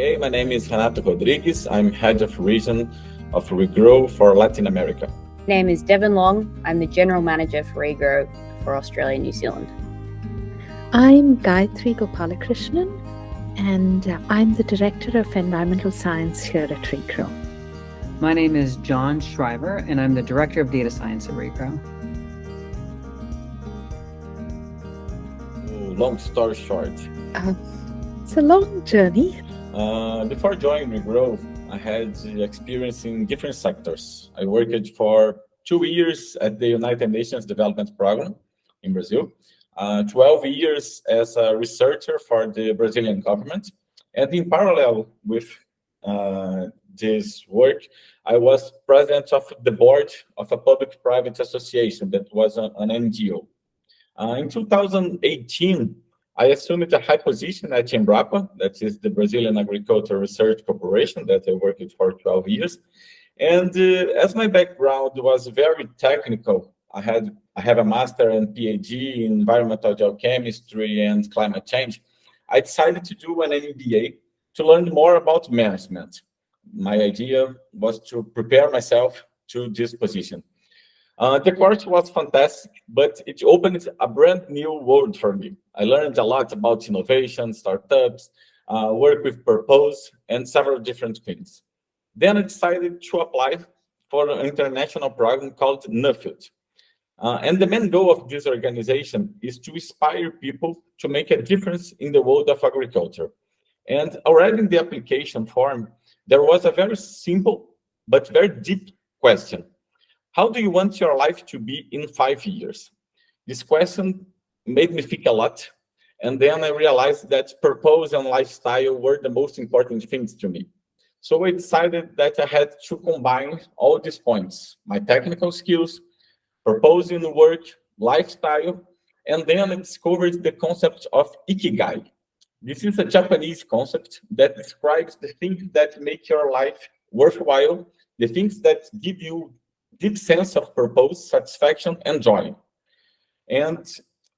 Okay, my name is Renato Rodrigues. I'm head of region of Regrow for Latin America. My name is Devon Long. I'm the general manager for Regrow for Australia and New Zealand. I'm Gayathri Gopalakrishnan, and I'm the director of environmental science here at Regrow. My name is John Shriver, and I'm the director of data science at Regrow. Long story short. It's a long journey. Before joining Regrow, I had experience in different sectors. I worked for 2 years at the United Nations Development Program in Brazil, 12 years as a researcher for the Brazilian government. And in parallel with this work, I was president of the board of a public-private association that was an NGO. In 2018, I assumed a high position at Embrapa, that is the Brazilian Agricultural Research Corporation that I worked for 12 years. And as my background was very technical, I have a master and PhD in environmental geochemistry and climate change. I decided to do an MBA to learn more about management. My idea was to prepare myself to this position. The course was fantastic, but it opened a brand new world for me. I learned a lot about innovation, startups, work with purpose, and several different things. Then I decided to apply for an international program called Nuffield. And the main goal of this organization is to inspire people to make a difference in the world of agriculture. And already in the application form, there was a very simple but very deep question. How do you want your life to be in 5 years? This question made me think a lot. And then I realized that purpose and lifestyle were the most important things to me. So I decided that I had to combine all these points, my technical skills, purpose in work, lifestyle, and then I discovered the concept of Ikigai. This is a Japanese concept that describes the things that make your life worthwhile, the things that give you deep sense of purpose, satisfaction, and joy. And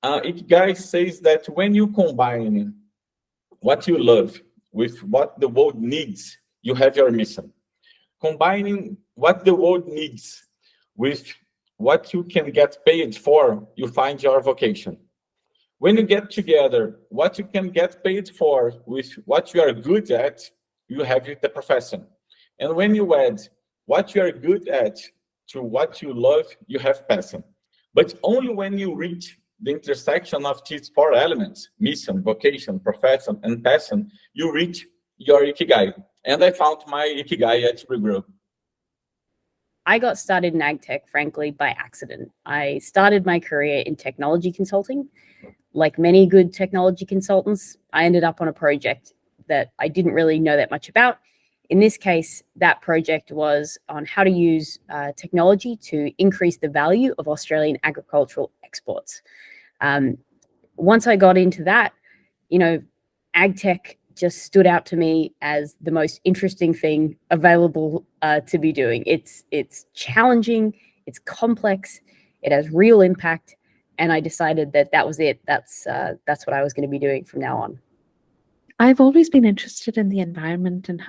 Ikigai says that when you combine what you love with what the world needs, you have your mission. Combining what the world needs with what you can get paid for, you find your vocation. When you get together what you can get paid for with what you are good at, you have the profession. And when you add what you are good at to what you love, you have passion. But only when you reach the intersection of these 4 elements, mission, vocation, profession, and passion, you reach your Ikigai. And I found my Ikigai at Regrow. I got started in ag tech, frankly, by accident. I started my career in technology consulting. Like many good technology consultants, I ended up on a project that I didn't really know that much about. In this case, that project was on how to use technology to increase the value of Australian agricultural exports. Once I got into that, ag tech just stood out to me as the most interesting thing available to be doing. It's challenging, it's complex, it has real impact, and I decided that was it. That's what I was going to be doing from now on. I've always been interested in the environment and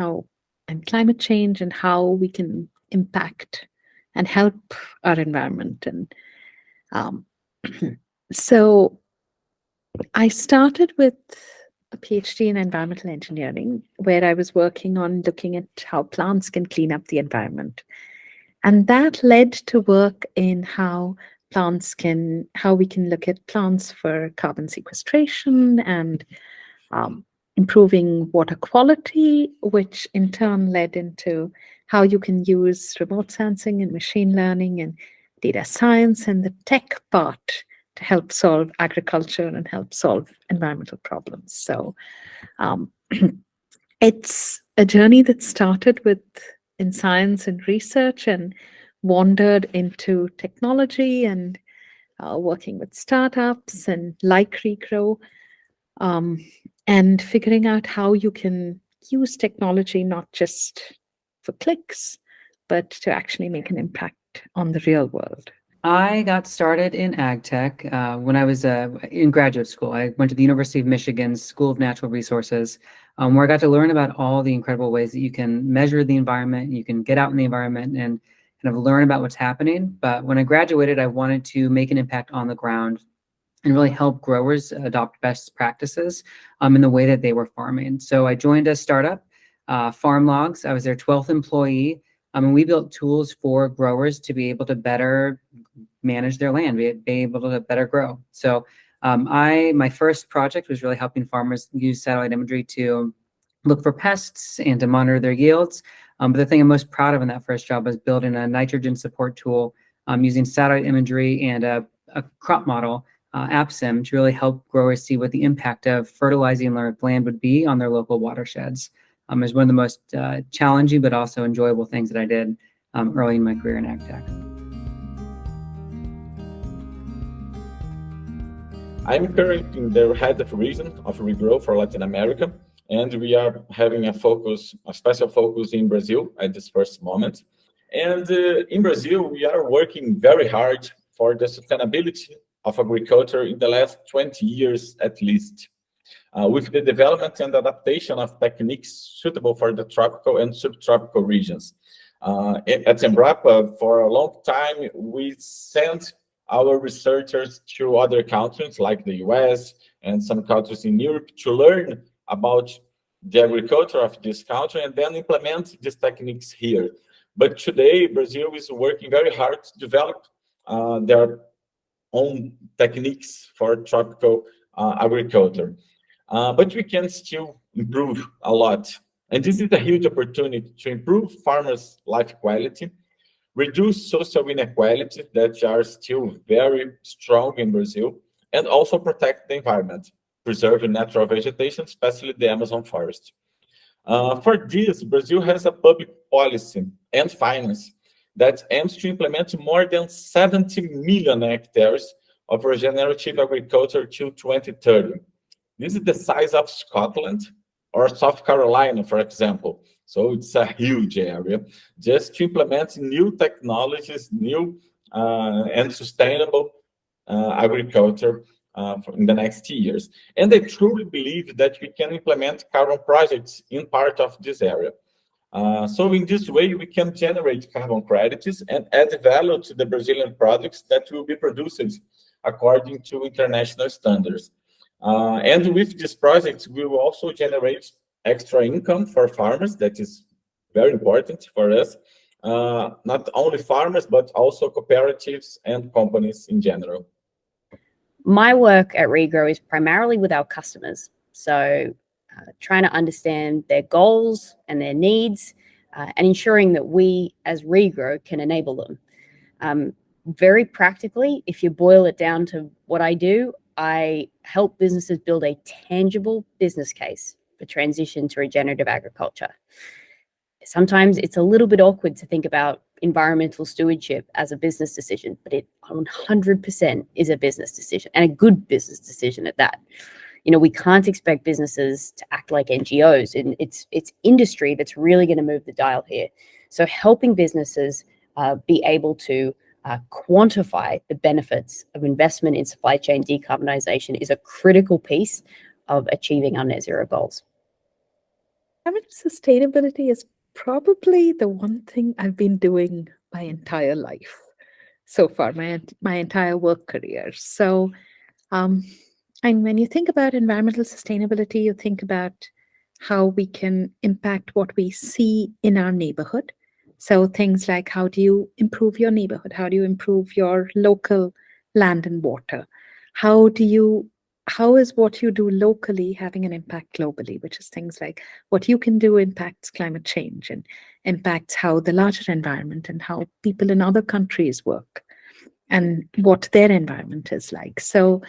climate change and how we can impact and help our environment. And so I started with a PhD in environmental engineering, where I was working on looking at how plants can clean up the environment. And that led to work in how we can look at plants for carbon sequestration and improving water quality, which in turn led into how you can use remote sensing and machine learning and data science and the tech part to help solve agriculture and help solve environmental problems. So it's a journey that started in science and research and wandered into technology and working with startups and like Regrow, and figuring out how you can use technology not just for clicks, but to actually make an impact on the real world. I got started in ag tech when I was in graduate school. I went to the University of Michigan's School of Natural Resources. where I got to learn about all the incredible ways that you can measure the environment, you can get out in the environment and kind of learn about what's happening. But when I graduated, I wanted to make an impact on the ground and really help growers adopt best practices in the way that they were farming. So I joined a startup, Farm Logs. I was their 12th employee, and we built tools for growers to be able to better manage their land, be able to better grow. So my first project was really helping farmers use satellite imagery to look for pests and to monitor their yields. But the thing I'm most proud of in that first job was building a nitrogen support tool using satellite imagery and a crop model, AppSim, to really help growers see what the impact of fertilizing their land would be on their local watersheds. It was one of the most challenging but also enjoyable things that I did early in my career in ag tech. I'm currently the head of region of Regrow for Latin America, and we are having a special focus in Brazil at this first moment. And in Brazil, we are working very hard for the sustainability of agriculture in the last 20 years at least, with the development and adaptation of techniques suitable for the tropical and subtropical regions. At Embrapa, for a long time, we sent our researchers to other countries like the US and some countries in Europe to learn about the agriculture of this country and then implement these techniques here. But today, Brazil is working very hard to develop their own techniques for tropical agriculture. But we can still improve a lot. And this is a huge opportunity to improve farmers' life quality, reduce social inequality that are still very strong in Brazil, and also protect the environment, preserving natural vegetation, especially the Amazon forest. For this, Brazil has a public policy and finance that aims to implement more than 70 million hectares of regenerative agriculture till 2030. This is the size of Scotland or South Carolina, for example. So it's a huge area just to implement new technologies, new and sustainable agriculture in the next years. And I truly believe that we can implement carbon projects in part of this area. So in this way, we can generate carbon credits and add value to the Brazilian products that will be produced according to international standards. And with these projects, we will also generate extra income for farmers. That is very important for us. Not only farmers, but also cooperatives and companies in general. My work at Regrow is primarily with our customers. So trying to understand their goals and their needs and ensuring that we as Regrow can enable them. Very practically, if you boil it down to what I do, I help businesses build a tangible business case for transition to regenerative agriculture. Sometimes it's a little bit awkward to think about environmental stewardship as a business decision, but it 100% is a business decision, and a good business decision at that. You know, we can't expect businesses to act like NGOs, and it's industry that's really going to move the dial here. So helping businesses be able to quantify the benefits of investment in supply chain decarbonization is a critical piece of achieving our net zero goals. Climate sustainability is probably the one thing I've been doing my entire life so far, my entire work career. So, and when you think about environmental sustainability, you think about how we can impact what we see in our neighborhood. So things like, how do you improve your neighborhood? How do you improve your local land and water? How is what you do locally having an impact globally, which is things like what you can do impacts climate change and impacts how the larger environment and how people in other countries work and what their environment is like. So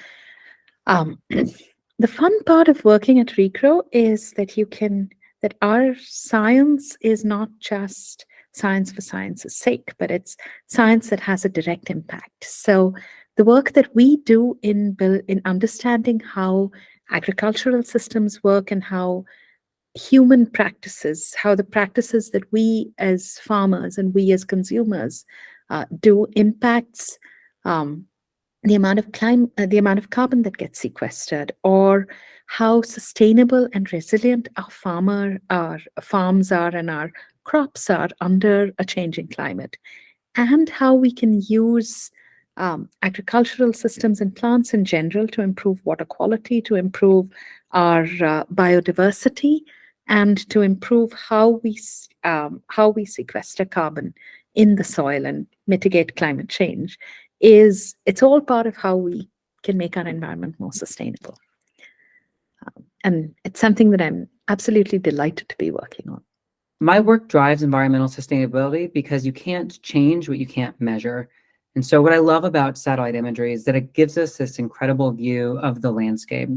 the fun part of working at Regrow is that our science is not just science for science's sake, but it's science that has a direct impact. So the work that we do in understanding how agricultural systems work and how human practices, how the practices that we as farmers and we as consumers do impacts the amount of carbon that gets sequestered, or how sustainable and resilient our farms are and our crops are under a changing climate, and how we can use agricultural systems and plants in general to improve water quality, to improve our biodiversity, and to improve how we sequester carbon in the soil and mitigate climate change. It's all part of how we can make our environment more sustainable. And it's something that I'm absolutely delighted to be working on. My work drives environmental sustainability because you can't change what you can't measure. And so what I love about satellite imagery is that it gives us this incredible view of the landscape.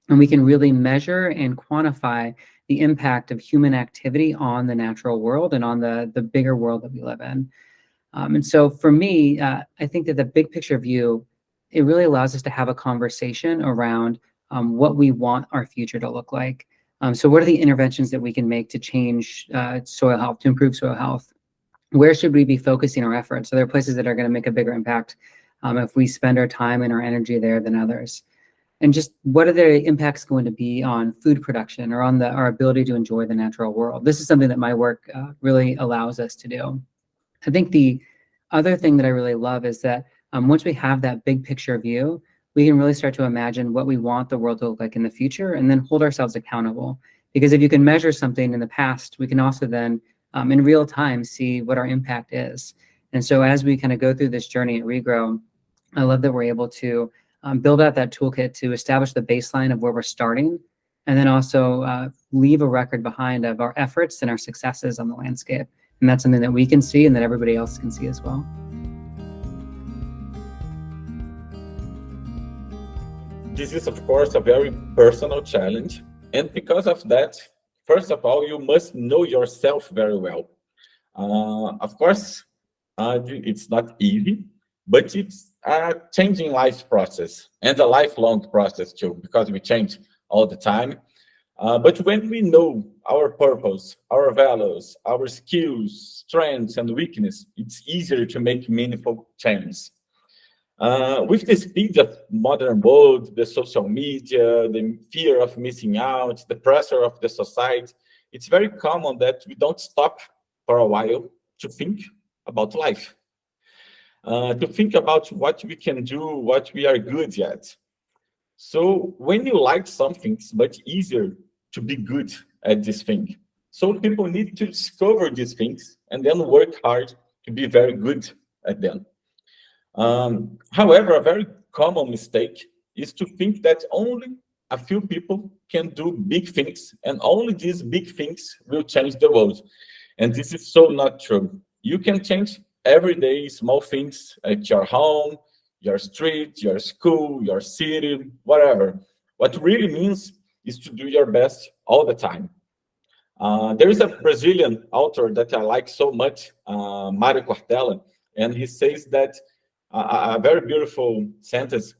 And we can really measure and quantify the impact of human activity on the natural world and on the bigger world that we live in. And so for me, I think that the big picture view, it really allows us to have a conversation around what we want our future to look like. So what are the interventions that we can make to change soil health, to improve soil health? Where should we be focusing our efforts? So there are places that are going to make a bigger impact if we spend our time and our energy there than others. And just what are the impacts going to be on food production or on our ability to enjoy the natural world? This is something that my work really allows us to do. I think the other thing that I really love is that once we have that big picture view, we can really start to imagine what we want the world to look like in the future and then hold ourselves accountable. Because if you can measure something in the past, we can also then in real time see what our impact is. And so as we kind of go through this journey at Regrow, I love that we're able to build out that toolkit to establish the baseline of where we're starting, and then also leave a record behind of our efforts and our successes on the landscape. And that's something that we can see and that everybody else can see as well. This is, of course, a very personal challenge. And because of that, first of all, you must know yourself very well. Of course, it's not easy, but it's a changing life process and a lifelong process too, because we change all the time. But when we know our purpose, our values, our skills, strengths, and weakness, it's easier to make meaningful change. With the speed of modern world, the social media, the fear of missing out, the pressure of the society, it's very common that we don't stop for a while to think about life, to think about what we can do, what we are good at. So when you like something, it's much easier to be good at this thing. So people need to discover these things and then work hard to be very good at them. However, a very common mistake is to think that only a few people can do big things, and only these big things will change the world. And this is so not true. You can change everyday small things at your home, your street, your school, your city, whatever. What really means is to do your best all the time. There is a Brazilian author that I like so much, Mário Cortella, and he says that a very beautiful sentence: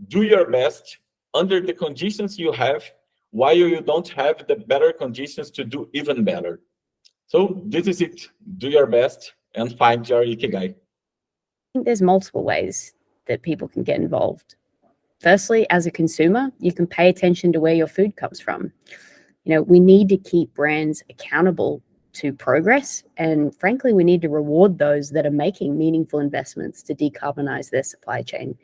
do your best under the conditions you have, while you don't have the better conditions to do even better. So this is it. Do your best and find your ikigai. I think there's multiple ways that people can get involved. Firstly, as a consumer, you can pay attention to where your food comes from. We need to keep brands accountable to progress, and frankly, we need to reward those that are making meaningful investments to decarbonize their supply chain.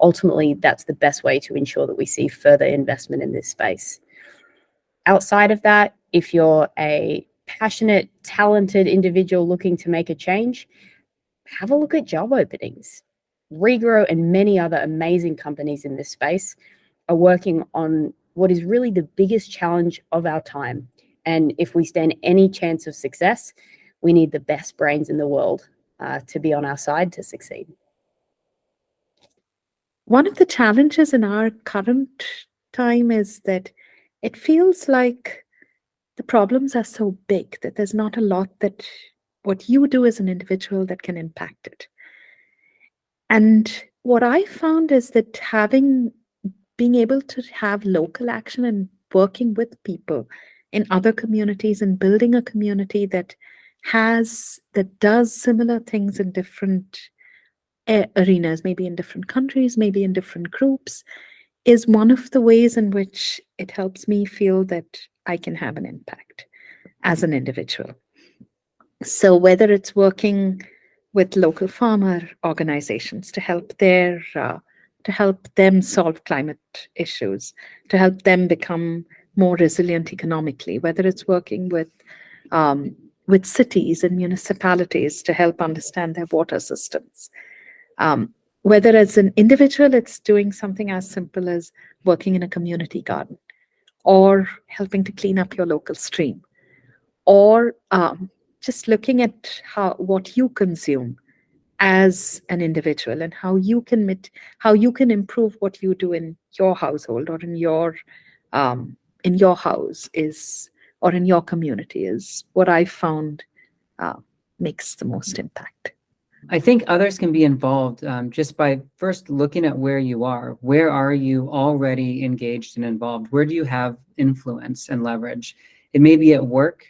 Ultimately, that's the best way to ensure that we see further investment in this space. Outside of that, if you're a passionate, talented individual looking to make a change, have a look at job openings. Regrow and many other amazing companies in this space are working on what is really the biggest challenge of our time. And if we stand any chance of success, we need the best brains in the world to be on our side to succeed. One of the challenges in our current time is that it feels like the problems are so big that there's not a lot that what you do as an individual that can impact it. And what I found is that being able to have local action and working with people in other communities and building a community that does similar things in different arenas, maybe in different countries, maybe in different groups, is one of the ways in which it helps me feel that I can have an impact as an individual. So whether it's working with local farmer organizations to help them solve climate issues, to help them become more resilient economically, whether it's working with cities and municipalities to help understand their water systems. Whether as an individual, it's doing something as simple as working in a community garden, or helping to clean up your local stream, or just looking at what you consume as an individual and how you can improve what you do in your household or in your house or in your community is what I found makes the most impact. I think others can be involved just by first looking at where you are. Where are you already engaged and involved? Where do you have influence and leverage? It may be at work,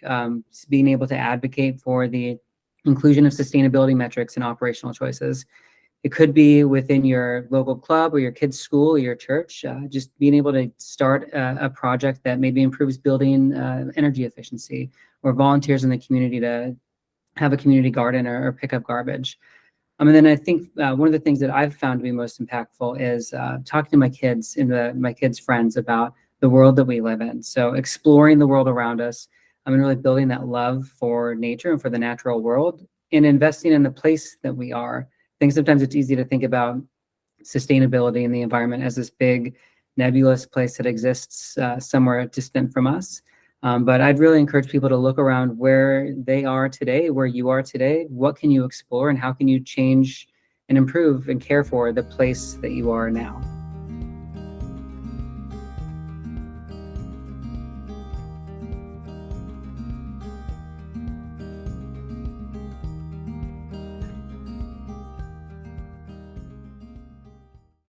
being able to advocate for the inclusion of sustainability metrics and operational choices. It could be within your local club or your kid's school or your church, just being able to start a project that maybe improves building energy efficiency, or volunteers in the community to have a community garden or pick up garbage. And then I think one of the things that I've found to be most impactful is talking to my kids and my kids' friends about the world that we live in. So exploring the world around us, and really building that love for nature and for the natural world, and investing in the place that we are. I think sometimes it's easy to think about sustainability and the environment as this big nebulous place that exists somewhere distant from us. But I'd really encourage people to look around where they are today, where you are today. What can you explore, and how can you change and improve and care for the place that you are now?